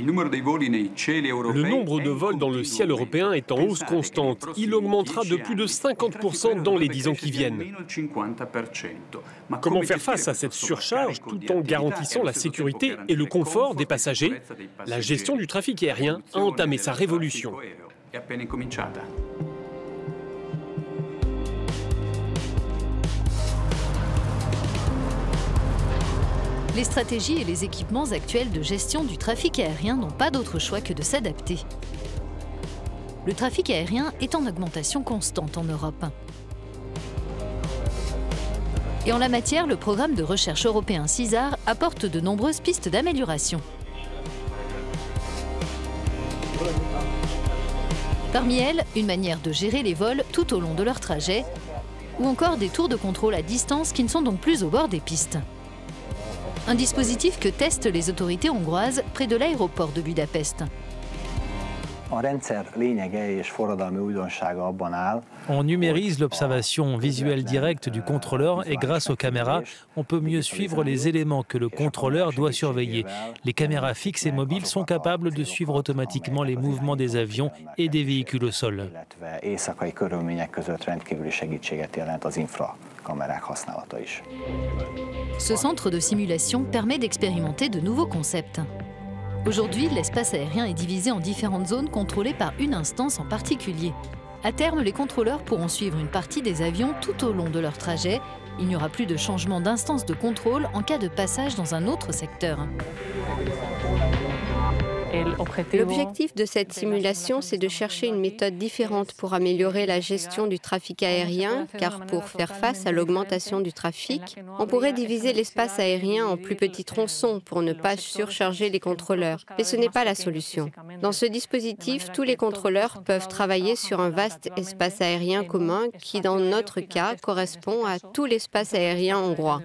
Le nombre de vols dans le ciel européen est en hausse constante. Il augmentera de plus de 50% dans les 10 ans qui viennent. Comment faire face à cette surcharge tout en garantissant la sécurité et le confort des passagers? La gestion du trafic aérien a entamé sa révolution. Les stratégies et les équipements actuels de gestion du trafic aérien n'ont pas d'autre choix que de s'adapter. Le trafic aérien est en augmentation constante en Europe. Et en la matière, le programme de recherche européen CESAR apporte de nombreuses pistes d'amélioration. Parmi elles, une manière de gérer les vols tout au long de leur trajet, ou encore des tours de contrôle à distance qui ne sont donc plus au bord des pistes. Un dispositif que testent les autorités hongroises près de l'aéroport de Budapest. On numérise l'observation visuelle directe du contrôleur et grâce aux caméras, on peut mieux suivre les éléments que le contrôleur doit surveiller. Les caméras fixes et mobiles sont capables de suivre automatiquement les mouvements des avions et des véhicules au sol. Ce centre de simulation permet d'expérimenter de nouveaux concepts. Aujourd'hui, l'espace aérien est divisé en différentes zones contrôlées par une instance en particulier. À terme, les contrôleurs pourront suivre une partie des avions tout au long de leur trajet. Il n'y aura plus de changement d'instance de contrôle en cas de passage dans un autre secteur. L'objectif de cette simulation, c'est de chercher une méthode différente pour améliorer la gestion du trafic aérien, car pour faire face à l'augmentation du trafic, on pourrait diviser l'espace aérien en plus petits tronçons pour ne pas surcharger les contrôleurs. Mais ce n'est pas la solution. Dans ce dispositif, tous les contrôleurs peuvent travailler sur un vaste espace aérien commun qui, dans notre cas, correspond à tout l'espace aérien hongrois.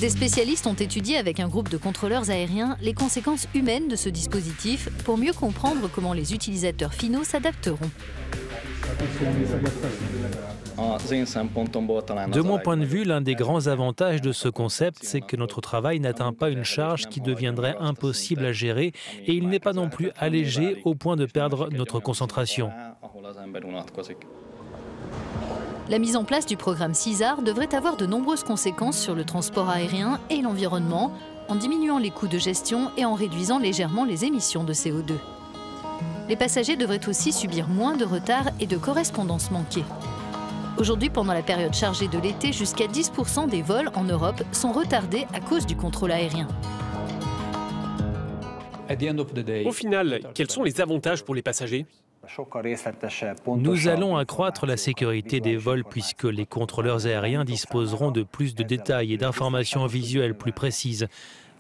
Des spécialistes ont étudié avec un groupe de contrôleurs aériens les conséquences humaines de ce dispositif pour mieux comprendre comment les utilisateurs finaux s'adapteront. De mon point de vue, l'un des grands avantages de ce concept, c'est que notre travail n'atteint pas une charge qui deviendrait impossible à gérer et il n'est pas non plus allégé au point de perdre notre concentration. La mise en place du programme CESAR devrait avoir de nombreuses conséquences sur le transport aérien et l'environnement, en diminuant les coûts de gestion et en réduisant légèrement les émissions de CO2. Les passagers devraient aussi subir moins de retards et de correspondances manquées. Aujourd'hui, pendant la période chargée de l'été, jusqu'à 10% des vols en Europe sont retardés à cause du contrôle aérien. Au final, quels sont les avantages pour les passagers? Nous allons accroître la sécurité des vols puisque les contrôleurs aériens disposeront de plus de détails et d'informations visuelles plus précises.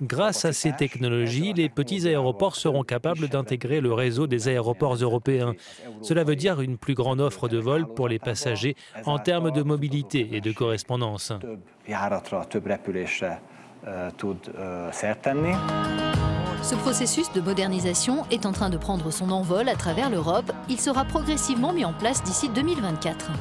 Grâce à ces technologies, les petits aéroports seront capables d'intégrer le réseau des aéroports européens. Cela veut dire une plus grande offre de vols pour les passagers en termes de mobilité et de correspondance. Ce processus de modernisation est en train de prendre son envol à travers l'Europe. Il sera progressivement mis en place d'ici 2024.